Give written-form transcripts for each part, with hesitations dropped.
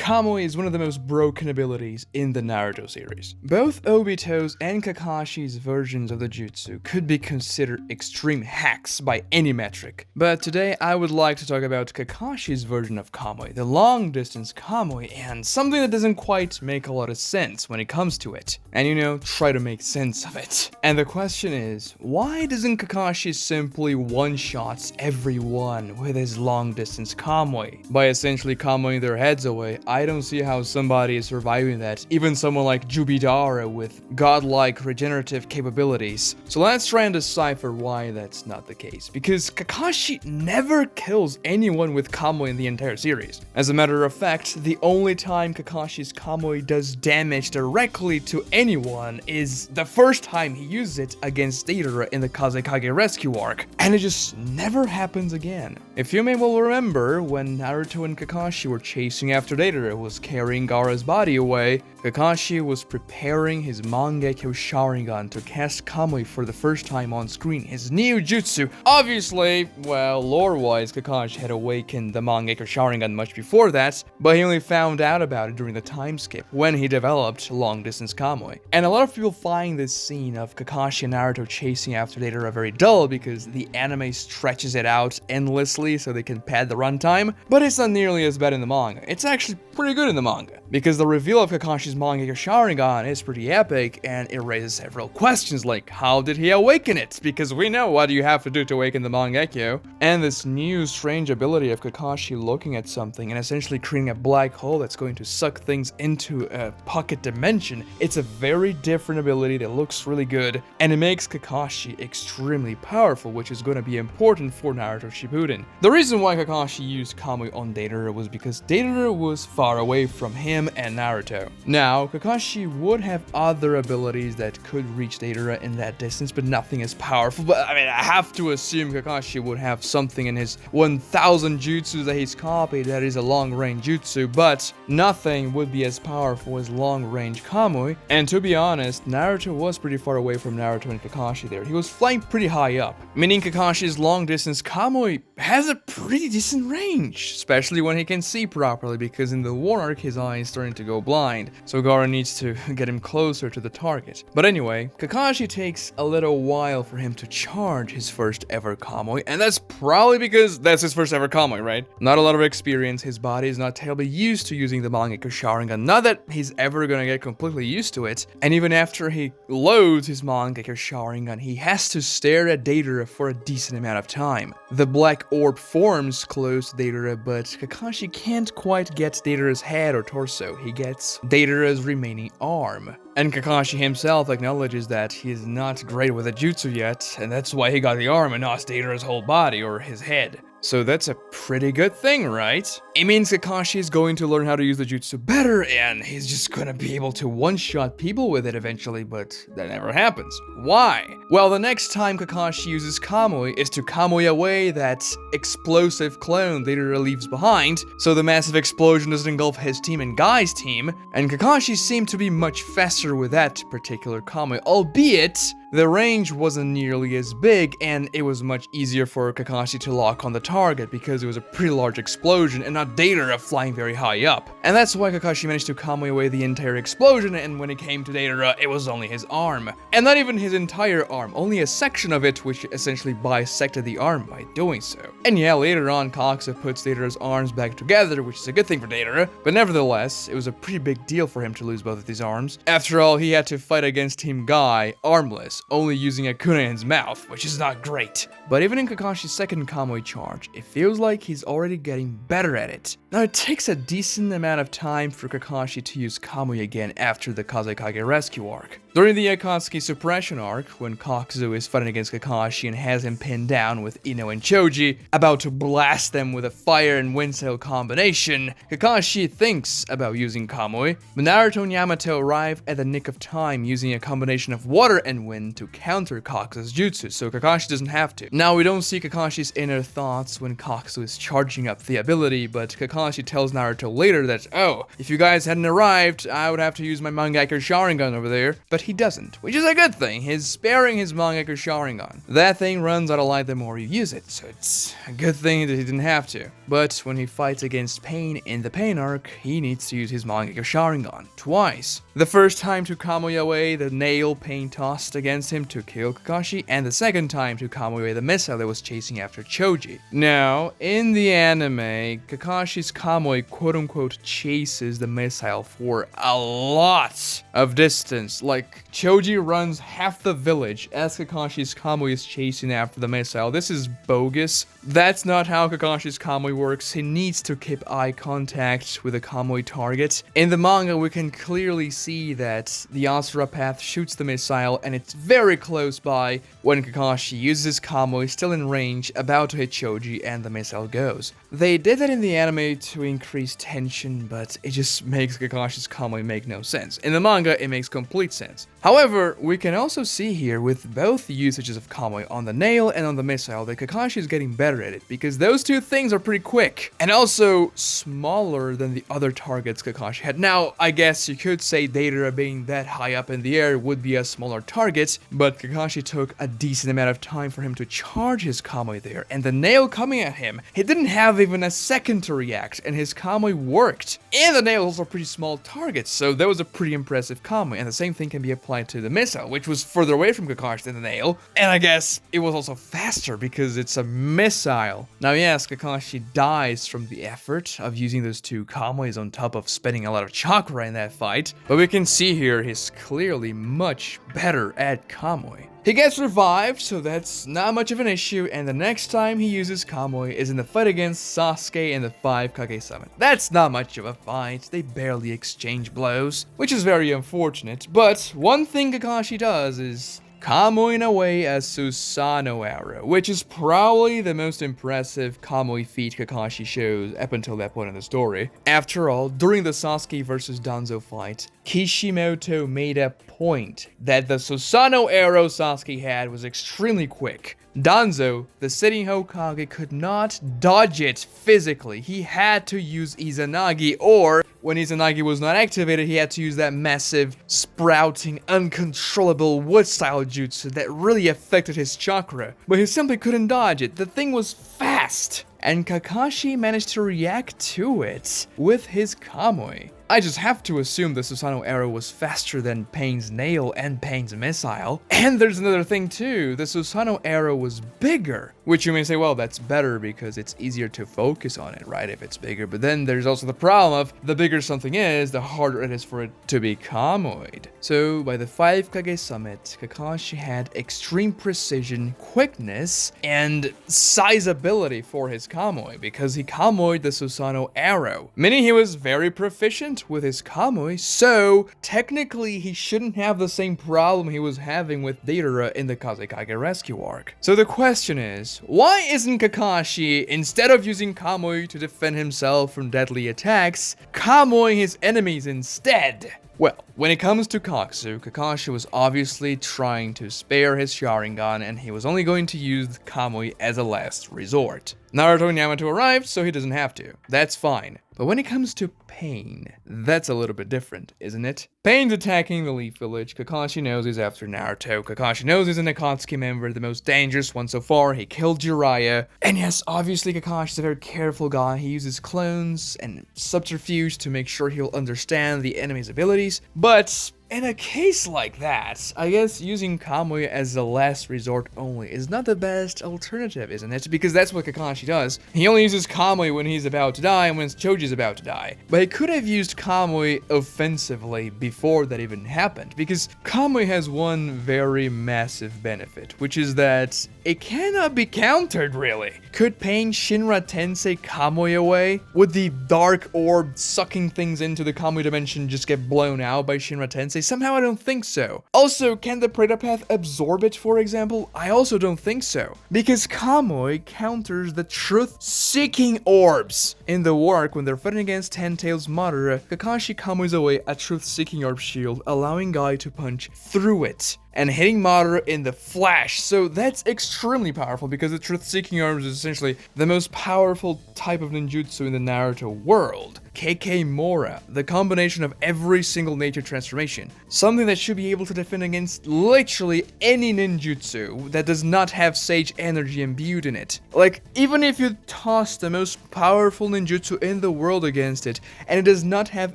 Kamui is one of the most broken abilities in the Naruto series. Both Obito's and Kakashi's versions of the jutsu could be considered extreme hacks by any metric, but today I would like to talk about Kakashi's version of Kamui, the long-distance Kamui, and something that doesn't quite make a lot of sense when it comes to it, and try to make sense of it. And the question is, why doesn't Kakashi simply one-shots everyone with his long-distance Kamui? By essentially Kamuing their heads away, I don't see how somebody is surviving that, even someone like Deidara with godlike regenerative capabilities. So let's try and decipher why that's not the case, because Kakashi never kills anyone with Kamui in the entire series. As a matter of fact, the only time Kakashi's Kamui does damage directly to anyone is the first time he uses it against Deidara in the Kazekage rescue arc, and it just never happens again. If you may well remember, when Naruto and Kakashi were chasing after Deidara was carrying Gaara's body away, Kakashi was preparing his Mangekyou Sharingan to cast Kamui for the first time on screen, his new jutsu. Obviously, well, lore-wise, Kakashi had awakened the Mangekyou Sharingan much before that, but he only found out about it during the time skip, when he developed long-distance Kamui. And a lot of people find this scene of Kakashi and Naruto chasing after Deidara very dull because the anime stretches it out endlessly so they can pad the runtime, but it's not nearly as bad in the manga. It's actually pretty good in the manga, because the reveal of Kakashi's Mangekyou Sharingan is pretty epic, and it raises several questions like, how did he awaken it? Because we know what you have to do to awaken the Mangekyou. And this new strange ability of Kakashi looking at something and essentially creating a black hole that's going to suck things into a pocket dimension, it's a very different ability that looks really good, and it makes Kakashi extremely powerful, which is going to be important for Naruto Shippuden. The reason why Kakashi used Kamui on Deidara was because Deidara was far away from him and Naruto. Now, Kakashi would have other abilities that could reach Deidara in that distance, but nothing as powerful. But I have to assume Kakashi would have something in his 1000 jutsus that he's copied that is a long-range jutsu, but nothing would be as powerful as long-range Kamui. And to be honest, Naruto was pretty far away from Naruto and Kakashi there. He was flying pretty high up, meaning Kakashi's long-distance Kamui has a pretty decent range, especially when he can see properly, because in the war arc his eye is starting to go blind, so Gaara needs to get him closer to the target. But anyway, Kakashi takes a little while for him to charge his first ever Kamui, and that's probably because that's his first ever Kamui, right? Not a lot of experience, his body is not terribly used to using the Mangekyou Sharingan, not that he's ever gonna get completely used to it, and even after he loads his Mangekyou Sharingan, he has to stare at Deidara for a decent amount of time. The black orb forms close to Deidara, but Kakashi can't quite get Deidara's head or torso, he gets Deidara's remaining arm. And Kakashi himself acknowledges that he is not great with a jutsu yet, and that's why he got the arm and not Deidara's whole body or his head. So that's a pretty good thing, right? It means Kakashi is going to learn how to use the jutsu better, and he's just gonna be able to one-shot people with it eventually, but that never happens. Why? Well, the next time Kakashi uses Kamui is to Kamui away that explosive clone Deidara leaves behind, so the massive explosion doesn't engulf his team and Guy's team, and Kakashi seemed to be much faster with that particular Kamui, albeit the range wasn't nearly as big, and it was much easier for Kakashi to lock on the target because it was a pretty large explosion and not Deidara flying very high up. And that's why Kakashi managed to Kamui away the entire explosion, and when it came to Deidara, it was only his arm. And not even his entire arm, only a section of it, which essentially bisected the arm by doing so. And yeah, later on, Kakashi puts Deidara's arms back together, which is a good thing for Deidara, but nevertheless, it was a pretty big deal for him to lose both of these arms. After all, he had to fight against Team Guy, armless, only using a kunai in his mouth, which is not great. But even in Kakashi's second Kamui charge, it feels like he's already getting better at it. Now, it takes a decent amount of time for Kakashi to use Kamui again after the Kazekage rescue arc. During the Akatsuki suppression arc, when Kakuzu is fighting against Kakashi and has him pinned down with Ino and Choji, about to blast them with a fire and wind sail combination, Kakashi thinks about using Kamui, but Naruto and Yamato arrive at the nick of time using a combination of water and wind to counter Kakuzu's jutsu, so Kakashi doesn't have to. Now, we don't see Kakashi's inner thoughts when Kakuzu is charging up the ability, but Kakashi tells Naruto later that, oh, if you guys hadn't arrived, I would have to use my Mangekyou Sharingan over there, but but he doesn't, which is a good thing. He's sparing his Mangekyou Sharingan. That thing runs out of light the more you use it, so it's a good thing that he didn't have to. But when he fights against Pain in the Pain arc, he needs to use his Mangekyou Sharingan twice. The first time to Kamui away the nail Pain tossed against him to kill Kakashi, and the second time to Kamui away the missile that was chasing after Choji. Now, in the anime, Kakashi's Kamui quote-unquote chases the missile for a lot of distance. Like, Choji runs half the village as Kakashi's Kamui is chasing after the missile. This is bogus. That's not how Kakashi's Kamui works. He needs to keep eye contact with the Kamui target. In the manga, we can clearly see that the Asura path shoots the missile, and it's very close by when Kakashi uses his Kamui, still in range, about to hit Choji, and the missile goes. They did that in the anime to increase tension, but it just makes Kakashi's Kamui make no sense. In the manga, it makes complete sense. However, we can also see here with both usages of Kamui on the nail and on the missile that Kakashi is getting better at it, because those two things are pretty quick, and also smaller than the other targets Kakashi had. Now, I guess you could say Deidara being that high up in the air would be a smaller target, but Kakashi took a decent amount of time for him to charge his Kamui there, and the nail coming at him, he didn't have even a second to react, and his Kamui worked. And the nail was also a pretty small target, so that was a pretty impressive Kamui, and the same thing can be applied to the missile, which was further away from Kakashi than the nail, and I guess it was also faster because it's a missile. Now yes, Kakashi dies from the effort of using those two Kamuis on top of spending a lot of chakra in that fight, but we can see here he's clearly much better at Kamui. He gets revived, so that's not much of an issue, and the next time he uses Kamui is in the fight against Sasuke in the 5 Kage Summon. That's not much of a fight, they barely exchange blows, which is very unfortunate, but one thing Kakashi does is Kamuiing away a Susanoo arrow, which is probably the most impressive Kamui feat Kakashi shows up until that point in the story. After all, during the Sasuke vs Danzo fight, Kishimoto made a point that the Susanoo arrow Sasuke had was extremely quick. Danzo, the sitting Hokage, could not dodge it physically. He had to use Izanagi, or when Izanagi was not activated, he had to use that massive, sprouting, uncontrollable wood-style jutsu that really affected his chakra. But he simply couldn't dodge it. The thing was fast, and Kakashi managed to react to it with his Kamui. I just have to assume the Susanoo arrow was faster than Pain's nail and Pain's missile. And there's another thing too, the Susanoo arrow was bigger. Which you may say, well, that's better because it's easier to focus on it, right, if it's bigger. But then there's also the problem of the bigger something is, the harder it is for it to be Kamui'd. So by the 5 Kage Summit, Kakashi had extreme precision, quickness, and sizability for his Kamui because he Kamui'd the Susanoo arrow, meaning he was very proficient with his Kamui, so technically he shouldn't have the same problem he was having with Deidara in the Kazekage Rescue arc. So the question is, why isn't Kakashi, instead of using Kamui to defend himself from deadly attacks, Kamui'ing his enemies instead? Well, when it comes to Kaksu, Kakashi was obviously trying to spare his Sharingan, and he was only going to use Kamui as a last resort. Naruto and Yamato arrived, so he doesn't have to. That's fine. But when it comes to Pain, that's a little bit different, isn't it? Pain's attacking the Leaf Village. Kakashi knows he's after Naruto. Kakashi knows he's an Akatsuki member, the most dangerous one so far. He killed Jiraiya. And yes, obviously Kakashi's a very careful guy. He uses clones and subterfuge to make sure he'll understand the enemy's abilities. But in a case like that, I guess using Kamui as a last resort only is not the best alternative, isn't it? Because that's what Kakashi does. He only uses Kamui when he's about to die and when Choji's about to die. But he could have used Kamui offensively before that even happened, because Kamui has one very massive benefit, which is that it cannot be countered, really. Could Pain Shinra Tensei Kamui away? Would the dark orb sucking things into the Kamui dimension just get blown out by Shinra Tensei? Somehow I don't think so. Also, can the Preta Path absorb it, for example? I also don't think so. Because Kamui counters the truth-seeking orbs. In the arc, when they're fighting against Ten Tails Madara, Kakashi Kamui's away a truth-seeking orb shield, allowing Guy to punch through it. and hitting Madara in the flash. So that's extremely powerful because the truth-seeking arms is essentially the most powerful type of ninjutsu in the Naruto world. KK Mora, the combination of every single nature transformation. Something that should be able to defend against literally any ninjutsu that does not have sage energy imbued in it. Like, even if you toss the most powerful ninjutsu in the world against it, and it does not have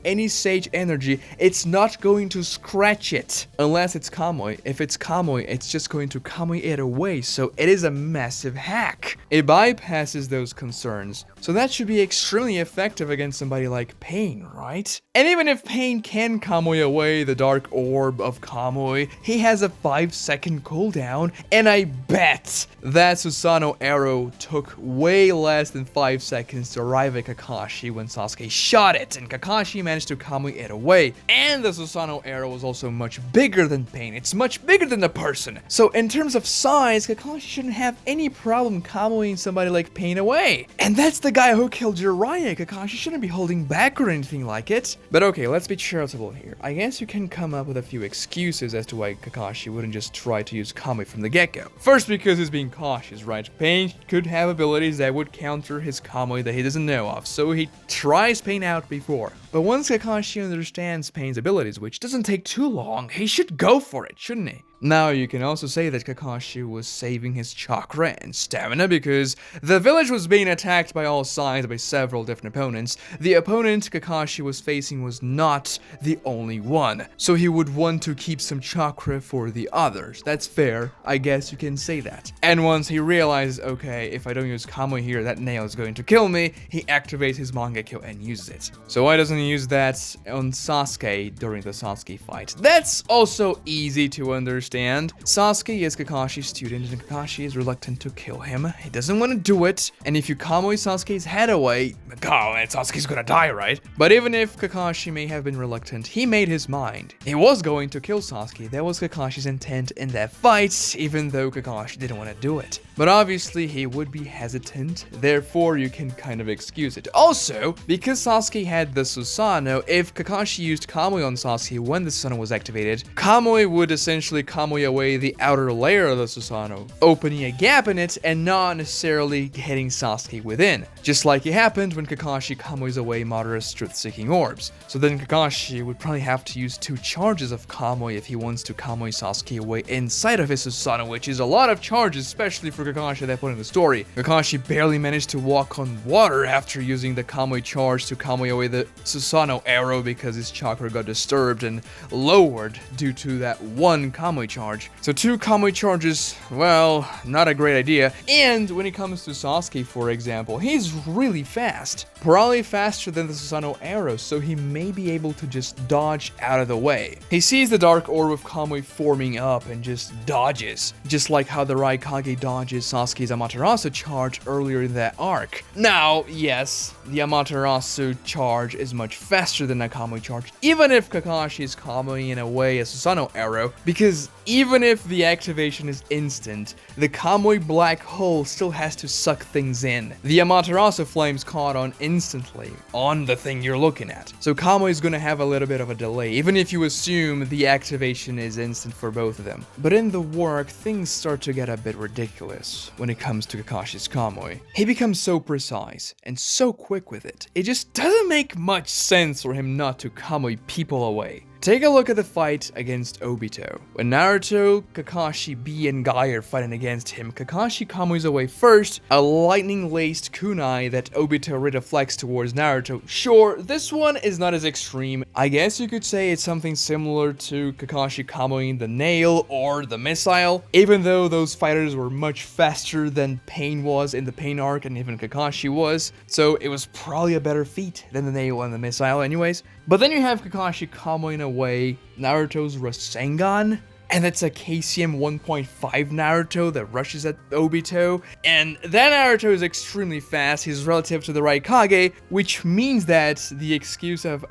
any sage energy, it's not going to scratch it. Unless it's Kamui. If it's Kamui, it's just going to Kamui it away, so it is a massive hack. It bypasses those concerns, so that should be extremely effective against somebody like Pain, right? And even if Pain can Kamui away the dark orb of Kamui, he has a 5-second cooldown, and I bet that Susanoo arrow took way less than 5 seconds to arrive at Kakashi when Sasuke shot it, and Kakashi managed to Kamui it away. And the Susanoo arrow was also much bigger than Pain. It's much bigger than the person. So in terms of size, Kakashi shouldn't have any problem Kamuiing somebody like Pain away. And that's the guy who killed Jiraiya. Kakashi shouldn't be holding back or anything like it. But okay, let's be charitable here. I guess you can come up with a few excuses as to why Kakashi wouldn't just try to use Kamui from the get-go. First, because he's being cautious, right? Pain could have abilities that would counter his Kamui that he doesn't know of, so he tries Pain out before. But once Kakashi understands Pain's abilities, which doesn't take too long, he should go for it, shouldn't he? Now, you can also say that Kakashi was saving his chakra and stamina because the village was being attacked by all sides by several different opponents. The opponent Kakashi was facing was not the only one, so he would want to keep some chakra for the others. That's fair, I guess you can say that. And once he realizes, okay, if I don't use Kamui here, that nail is going to kill me, he activates his Mangekyou and uses it. So why doesn't he use that on Sasuke during the Sasuke fight? That's also easy to understand. Sasuke is Kakashi's student and Kakashi is reluctant to kill him. He doesn't want to do it, and if you Kamui Sasuke's head away, Sasuke's gonna die, right? But even if Kakashi may have been reluctant, he made his mind. He was going to kill Sasuke. That was Kakashi's intent in that fight, even though Kakashi didn't want to do it. But obviously he would be hesitant, therefore you can kind of excuse it. Also, because Sasuke had the Susanoo, if Kakashi used Kamui on Sasuke when the Susanoo was activated, Kamui would essentially Kamui away the outer layer of the Susanoo, opening a gap in it and not necessarily hitting Sasuke within, just like it happened when Kakashi Kamui's away Madara's truth-seeking orbs. So then Kakashi would probably have to use 2 charges of Kamui if he wants to Kamui Sasuke away inside of his Susanoo, which is a lot of charges, especially for Kakashi at that point in the story. Kakashi barely managed to walk on water after using the Kamui charge to Kamui away the Susanoo arrow because his chakra got disturbed and lowered due to that one Kamui charge. So 2 Kamui charges, well, not a great idea. And when it comes to Sasuke, for example, he's really fast. Probably faster than the Susanoo arrow, so he may be able to just dodge out of the way. He sees the dark orb of Kamui forming up and just dodges, just like how the Raikage dodges Sasuke's Amaterasu charge earlier in that arc. Now, yes, the Amaterasu charge is much faster than a Kamui charge, even if Kakashi is Kamuiing away a Susanoo arrow, because even if the activation is instant, the Kamui black hole still has to suck things in. The Amaterasu flames caught on instantly on the thing you're looking at. So Kamui is gonna have a little bit of a delay, even if you assume the activation is instant for both of them. But in the work, things start to get a bit ridiculous when it comes to Kakashi's Kamui. He becomes so precise and so quick with it. It just doesn't make much sense for him not to Kamui people away. Take a look at the fight against Obito. When Naruto, Kakashi, B, and Guy are fighting against him, Kakashi Kamui's away first, a lightning-laced kunai that Obito reflects towards Naruto. Sure, this one is not as extreme. I guess you could say it's something similar to Kakashi Kamuiing the nail or the missile, even though those fighters were much faster than Pain was in the Pain arc and even Kakashi was, so it was probably a better feat than the nail and the missile anyways. But then you have Kakashi Kamuiing away Naruto's Rasengan, and that's a KCM 1.5 Naruto that rushes at Obito, and that Naruto is extremely fast. He's relative to the Raikage, which means that the excuse of,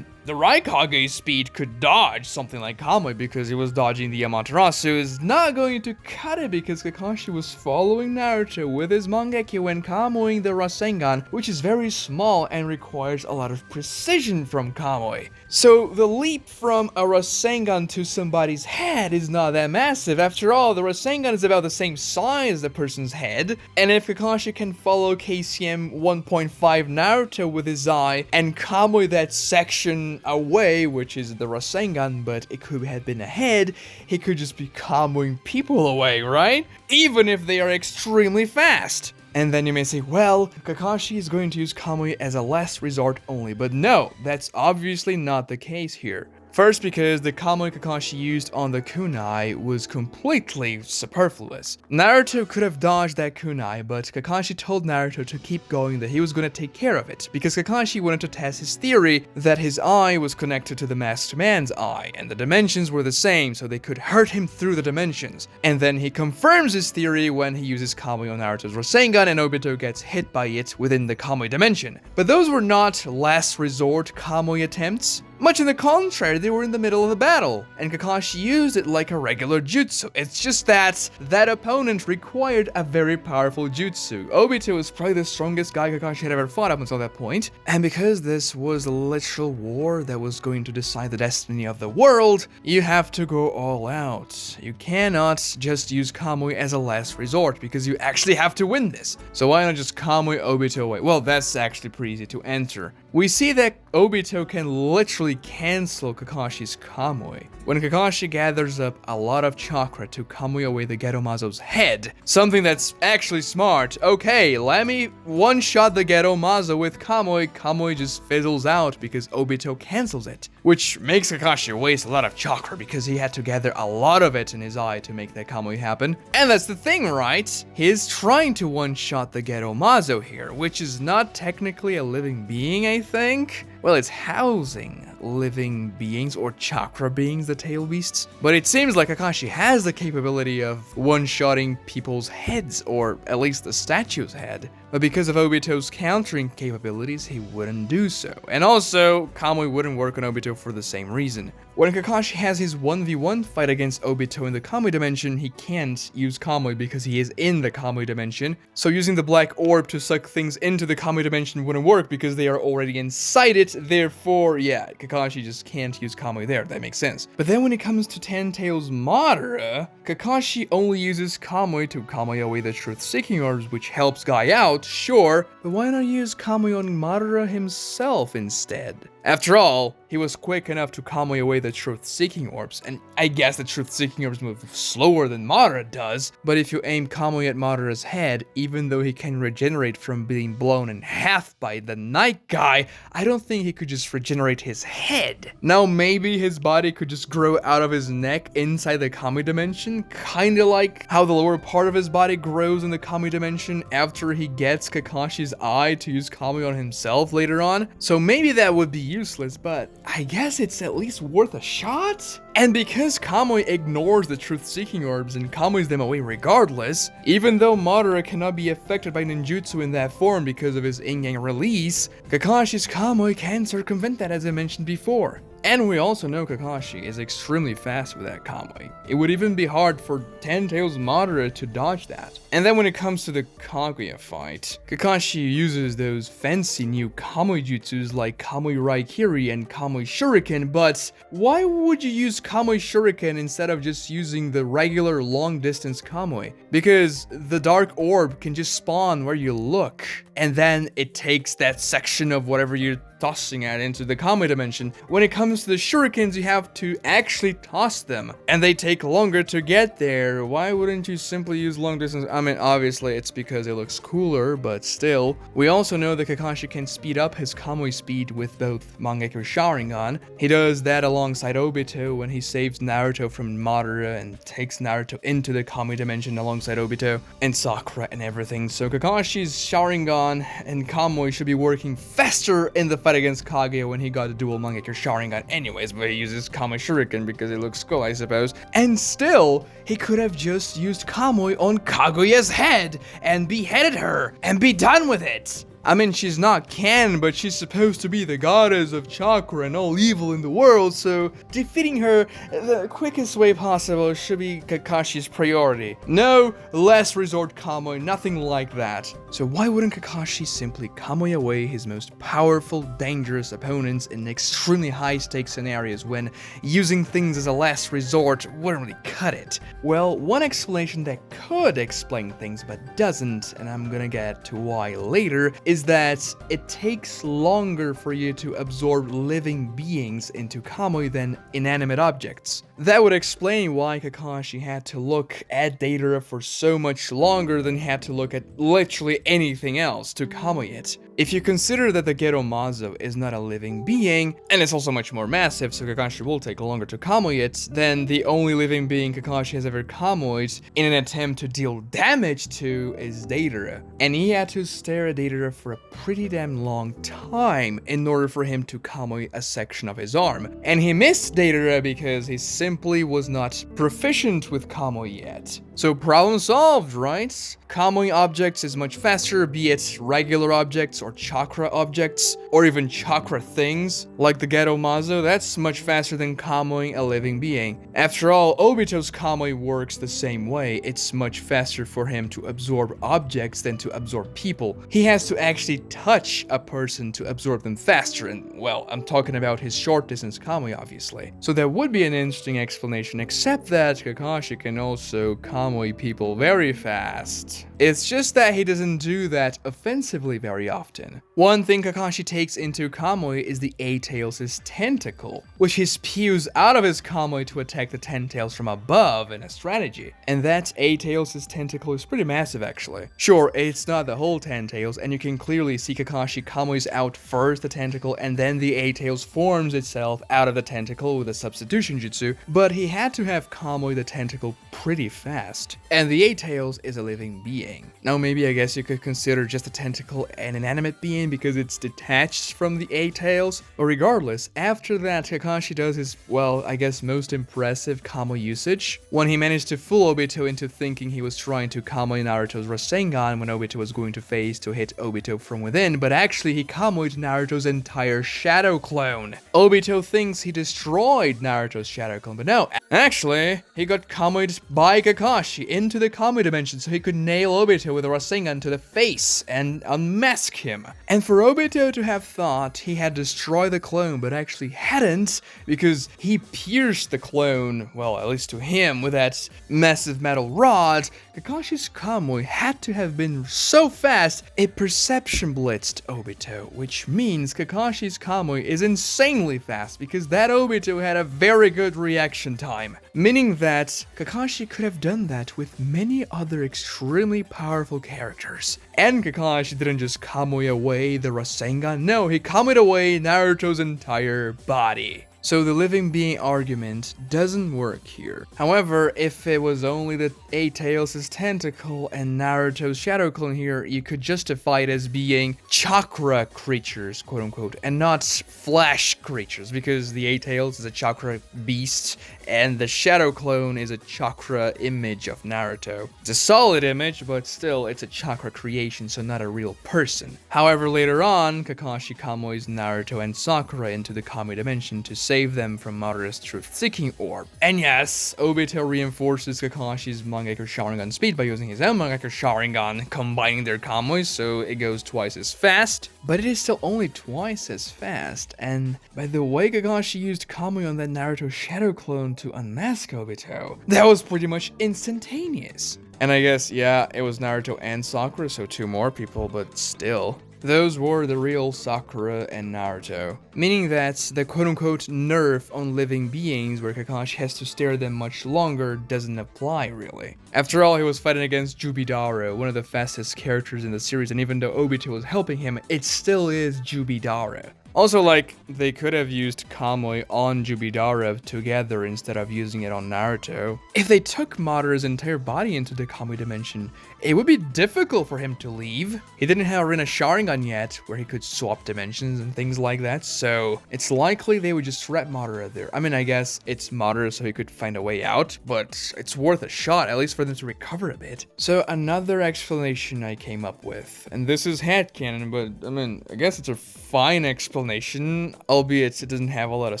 the Raikage's speed could dodge something like Kamui because he was dodging the Amaterasu is not going to cut it because Kakashi was following Naruto with his Mangekyou and Kamuiing the Rasengan, which is very small and requires a lot of precision from Kamui. So the leap from a Rasengan to somebody's Kakashi's head is not that massive. After all, the Rasengan is about the same size as the person's head. And if Kakashi can follow KCM 1.5 Naruto with his eye and Kamui that section away, which is the Rasengan, but it could have been a head, he could just be Kamuing people away, right? Even if they are extremely fast. And then you may say, well, Kakashi is going to use Kamui as a last resort only, but no, that's obviously not the case here. First, because the Kamui Kakashi used on the kunai was completely superfluous. Naruto could have dodged that kunai, but Kakashi told Naruto to keep going, that he was going to take care of it, because Kakashi wanted to test his theory that his eye was connected to the masked man's eye, and the dimensions were the same, so they could hurt him through the dimensions. And then he confirms his theory when he uses Kamui on Naruto's Rasengan, and Obito gets hit by it within the Kamui dimension. But those were not last resort Kamui attempts. Much on the contrary, they were in the middle of the battle, and Kakashi used it like a regular jutsu. It's just that opponent required a very powerful jutsu. Obito was probably the strongest guy Kakashi had ever fought up until that point, and because this was a literal war that was going to decide the destiny of the world, you have to go all out. You cannot just use Kamui as a last resort, because you actually have to win this. So why not just Kamui Obito away? Well, that's actually pretty easy to enter. We see that Obito can literally cancel Kakashi's Kamui. When Kakashi gathers up a lot of chakra to Kamui away the Geromazo's head, something that's actually smart. Okay, let me one-shot the Geromazo with Kamui. Kamui just fizzles out because Obito cancels it, which makes Kakashi waste a lot of chakra because he had to gather a lot of it in his eye to make that Kamui happen. And that's the thing, right? He's trying to one-shot the Geromazo here, which is not technically a living being, I think. Well, it's housing living beings or chakra beings, the tail beasts. But it seems like Kakashi has the capability of one-shotting people's heads, or at least the statue's head. But because of Obito's countering capabilities, he wouldn't do so. And also, Kamui wouldn't work on Obito for the same reason. When Kakashi has his 1v1 fight against Obito in the Kamui dimension, he can't use Kamui because he is in the Kamui dimension. So using the black orb to suck things into the Kamui dimension wouldn't work because they are already inside it. Therefore, yeah, Kakashi just can't use Kamui there. That makes sense. But then when it comes to Ten Tails Madara, Kakashi only uses Kamui to Kamui away the truth-seeking orbs, which helps Guy out, sure, but why not use Kamui on Madara himself instead? After all, he was quick enough to Kamui away the truth-seeking orbs, and I guess the truth-seeking orbs move slower than Madara does, but if you aim Kamui at Madara's head, even though he can regenerate from being blown in half by the night guy, I don't think he could just regenerate his head. Now maybe his body could just grow out of his neck inside the Kamui dimension, kinda like how the lower part of his body grows in the Kamui dimension after he gets Kakashi's eye to use Kamui on himself later on. So maybe that would be useless, but I guess it's at least worth a shot? And because Kamui ignores the truth-seeking orbs and Kamui's them away regardless, even though Madara cannot be affected by ninjutsu in that form because of his in-gang release, Kakashi's Kamui can circumvent that, as I mentioned before. And we also know Kakashi is extremely fast with that Kamui. It would even be hard for Ten Tails Madara to dodge that. And then when it comes to the Kaguya fight, Kakashi uses those fancy new Kamui jutsus like Kamui Raikiri and Kamui Shuriken, but why would you use Kamui Shuriken instead of just using the regular long-distance Kamui? Because the Dark Orb can just spawn where you look, and then it takes that section of whatever you're tossing at into the Kamui dimension. When it comes to the shurikens, you have to actually toss them, and they take longer to get there. Why wouldn't you simply use long distance? I mean, obviously it's because it looks cooler, but still. We also know that Kakashi can speed up his Kamui speed with both Mangekyou Sharingan. He does that alongside Obito when he saves Naruto from Madara and takes Naruto into the Kamui dimension alongside Obito and Sakura and everything. So Kakashi's Sharingan and Kamui should be working faster in the fight against Kaguya when he got a dual Mangekyou Sharingan anyways, but he uses Kamui Shuriken because it looks cool, I suppose. And still, he could have just used Kamui on Kaguya's head and beheaded her and be done with it. I mean, she's not canon, but she's supposed to be the goddess of chakra and all evil in the world, so defeating her the quickest way possible should be Kakashi's priority. No last resort Kamui, nothing like that. So why wouldn't Kakashi simply Kamui away his most powerful, dangerous opponents in extremely high-stakes scenarios when using things as a last resort wouldn't really cut it? Well, one explanation that could explain things but doesn't, and I'm gonna get to why later, is that it takes longer for you to absorb living beings into Kamui than inanimate objects. That would explain why Kakashi had to look at Deidara for so much longer than he had to look at literally anything else to Kamui it. If you consider that the Geromazo is not a living being, and it's also much more massive, so Kakashi will take longer to Kamui it, then the only living being Kakashi has ever Kamui'd in an attempt to deal damage to is Deidara. And he had to stare at Deidara for a pretty damn long time in order for him to Kamui a section of his arm. And he missed Deidara because he simply was not proficient with Kamui yet. So problem solved, right? Kamui objects is much faster, be it regular objects or chakra objects, or even chakra things, like the Geromazo. That's much faster than Kamui a living being. After all, Obito's Kamui works the same way. It's much faster for him to absorb objects than to absorb people. He has to actually touch a person to absorb them faster, and well, I'm talking about his short distance Kamui, obviously. So that would be an interesting explanation, except that Kakashi can also Kamui people very fast. It's just that he doesn't do that offensively very often. One thing Kakashi takes into Kamui is the A-Tails' tentacle, which he spews out of his Kamui to attack the Ten-Tails from above in a strategy. And that A-Tails' tentacle is pretty massive actually. Sure, it's not the whole Ten-Tails, and you can clearly see Kakashi Kamui's out first the tentacle, and then the A-Tails forms itself out of the tentacle with a substitution jutsu, but he had to have Kamui the tentacle pretty fast. And the A-Tails is a living being. Now maybe I guess you could consider just a tentacle an inanimate being because it's detached from the A-Tails, but regardless, after that Kakashi does his, well, I guess most impressive Kamui usage, when he managed to fool Obito into thinking he was trying to Kamui Naruto's Rasengan when Obito was going to phase to hit Obito from within, but actually he Kamui'd Naruto's entire shadow clone. Obito thinks he destroyed Naruto's shadow clone, but no, actually, he got Kamui'd by Kakashi into the Kamui dimension so he could nail Obito with a Rasengan to the face and unmask him. And for Obito to have thought he had destroyed the clone but actually hadn't, because he pierced the clone, well, at least to him, with that massive metal rod, Kakashi's Kamui had to have been so fast it perception blitzed Obito, which means Kakashi's Kamui is insanely fast because that Obito had a very good reaction time, meaning that Kakashi could have done that with many other extremely powerful characters. And Kakashi didn't just Kamui away the Rasengan, no, he Kamui'd away Naruto's entire body. So the living being argument doesn't work here. However, if it was only the A-Tails' tentacle and Naruto's shadow clone here, you could justify it as being chakra creatures, quote unquote, and not flesh creatures, because the A-Tails is a chakra beast and the shadow clone is a chakra image of Naruto. It's a solid image, but still it's a chakra creation, so not a real person. However, later on, Kakashi Kamui's Naruto and Sakura into the Kamui dimension to save them from Madara's truth-seeking orb. And yes, Obito reinforces Kakashi's Mangekyou Sharingan speed by using his own Mangekyou Sharingan, combining their Kamuis so it goes twice as fast, but it is still only twice as fast, and by the way Kakashi used Kamui on that Naruto shadow clone to unmask Obito, that was pretty much instantaneous. And I guess, yeah, it was Naruto and Sakura, so two more people, but still. Those were the real Sakura and Naruto, meaning that the quote-unquote nerf on living beings where Kakashi has to stare at them much longer doesn't apply really. After all, he was fighting against Deidara, one of the fastest characters in the series, and even though Obito was helping him, it still is Deidara. Also, like, they could have used Kamui on Deidara together instead of using it on Naruto. If they took Madara's entire body into the Kamui dimension, it would be difficult for him to leave. He didn't have a Sharingan yet, where he could swap dimensions and things like that, so it's likely they would just wrap Madara there. I mean, I guess it's Madara, so he could find a way out, but it's worth a shot, at least for them to recover a bit. So another explanation I came up with, and this is headcanon, but I mean, I guess it's a fine explanation, albeit it doesn't have a lot of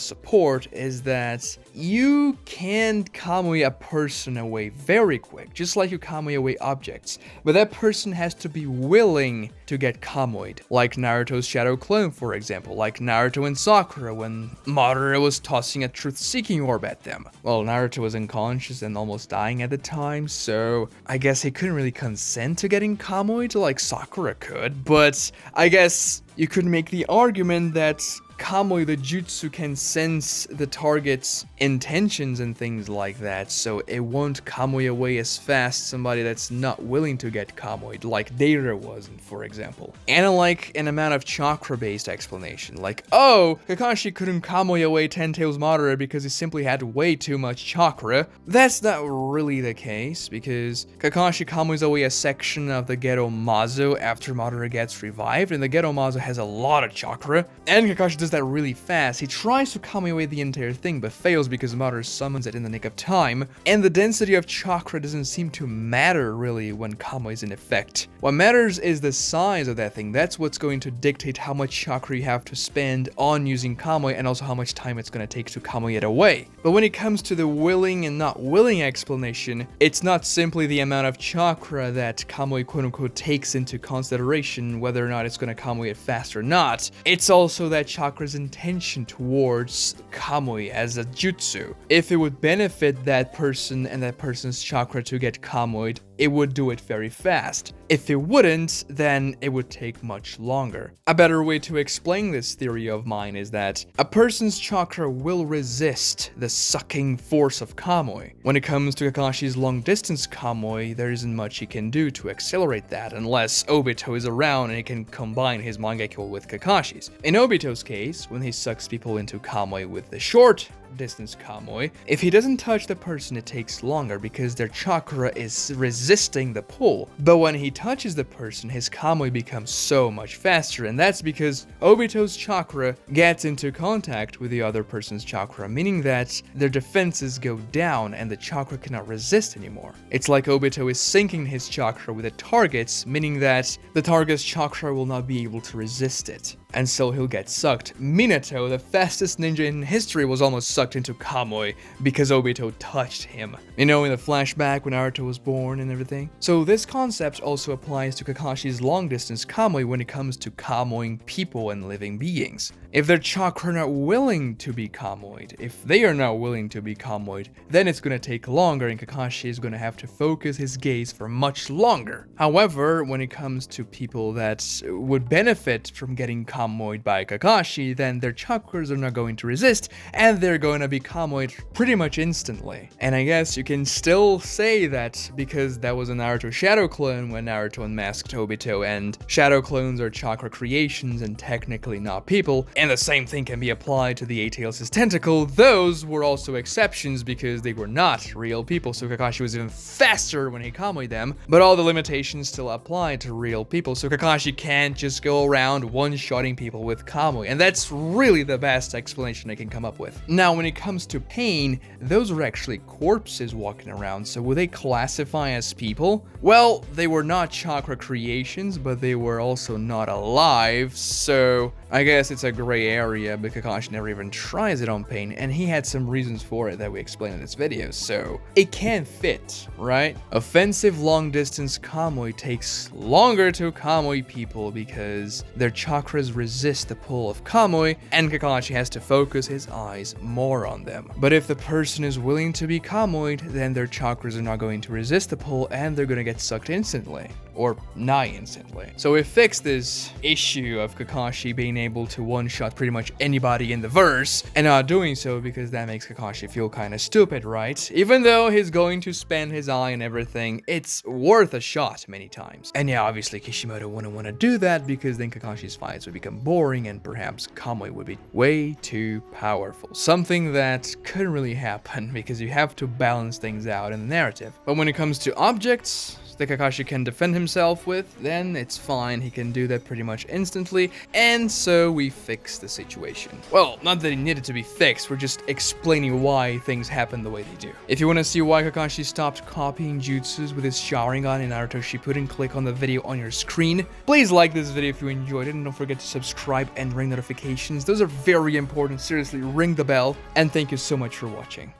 support, is that you can Kamui a person away very quick, just like you Kamui away objects, but that person has to be willing to get Kamui'd, like Naruto's shadow clone, for example, like Naruto and Sakura when Madara was tossing a truth-seeking orb at them. Well, Naruto was unconscious and almost dying at the time, so I guess he couldn't really consent to getting Kamui'd like Sakura could, but I guess you could make the argument that Kamui, the jutsu, can sense the target's intentions and things like that, so it won't Kamui away as fast somebody that's not willing to get Kamui'd, like Deidara wasn't, for example. And like an amount of chakra-based explanation, like, oh, Kakashi couldn't Kamui away Ten Tails Madara because he simply had way too much chakra. That's not really the case, because Kakashi Kamui's away a section of the Ghetto Mazo after Madara gets revived, and the Ghetto Mazo has a lot of chakra, and Kakashi does that really fast. He tries to Kamui away the entire thing, but fails because Madara summons it in the nick of time, and the density of chakra doesn't seem to matter really when Kamui is in effect. What matters is the size of that thing. That's what's going to dictate how much chakra you have to spend on using Kamui, and also how much time it's going to take to Kamui it away. But when it comes to the willing and not willing explanation, it's not simply the amount of chakra that Kamui quote-unquote takes into consideration whether or not it's going to Kamui it fast or not. It's also that chakra's intention towards Kamui as a jutsu. If it would benefit that person and that person's chakra to get Kamui'd, it would do it very fast. If it wouldn't, then it would take much longer. A better way to explain this theory of mine is that a person's chakra will resist the sucking force of Kamui. When it comes to Kakashi's long-distance Kamui, there isn't much he can do to accelerate that unless Obito is around and he can combine his Mangekyou with Kakashi's. In Obito's case, when he sucks people into Kamui with the short distance Kamui, if he doesn't touch the person, it takes longer because their chakra is resisting the pull. But when he touches the person, his Kamui becomes so much faster, and that's because Obito's chakra gets into contact with the other person's chakra, meaning that their defenses go down and the chakra cannot resist anymore. It's like Obito is syncing his chakra with the target's, meaning that the target's chakra will not be able to resist it, and so he'll get sucked. Minato, the fastest ninja in history, was almost sucked into Kamui because Obito touched him. You know, in the flashback when Naruto was born and everything. So this concept also applies to Kakashi's long-distance Kamui when it comes to Kamuiing people and living beings. If their chakra are not willing to be Kamui'd, if they are not willing to be Kamui'd, then it's gonna take longer and Kakashi is gonna have to focus his gaze for much longer. However, when it comes to people that would benefit from getting Kamui'd by Kakashi, then their chakras are not going to resist, and they're going to be Kamui'd pretty much instantly. And I guess you can still say that because that was a Naruto shadow clone when Naruto unmasked Obito, and shadow clones are chakra creations and technically not people, and the same thing can be applied to the Eight Tails' tentacle. Those were also exceptions because they were not real people, so Kakashi was even faster when he Kamui'd them, but all the limitations still apply to real people, so Kakashi can't just go around one-shotting people with Kamui, and that's really the best explanation I can come up with. Now, when it comes to pain, those were actually corpses walking around, so would they classify as people? Well, they were not chakra creations, but they were also not alive, so I guess it's a gray area, but Kakashi never even tries it on pain, and he had some reasons for it that we explain in this video, so it can fit, right? Offensive long-distance Kamui takes longer to Kamui people because their chakras resist the pull of Kamui, and Kakashi has to focus his eyes more on them. But if the person is willing to be Kamui'd, then their chakras are not going to resist the pull, and they're gonna get sucked instantly. or nigh instantly. So we fixed this issue of Kakashi being able to one-shot pretty much anybody in the verse, and not doing so because that makes Kakashi feel kind of stupid, right? Even though he's going to spend his eye and everything, it's worth a shot many times. And yeah, obviously Kishimoto wouldn't want to do that because then Kakashi's fights would become boring and perhaps Kamui would be way too powerful. Something that couldn't really happen because you have to balance things out in the narrative. But when it comes to objects that Kakashi can defend himself with, then it's fine, he can do that pretty much instantly, and so we fixed the situation. Well, not that it needed to be fixed, we're just explaining why things happen the way they do. If you want to see why Kakashi stopped copying jutsus with his Sharingan in Naruto Shippuden, click on the video on your screen. Please like this video if you enjoyed it, and don't forget to subscribe and ring notifications. Those are very important, seriously, ring the bell, and thank you so much for watching.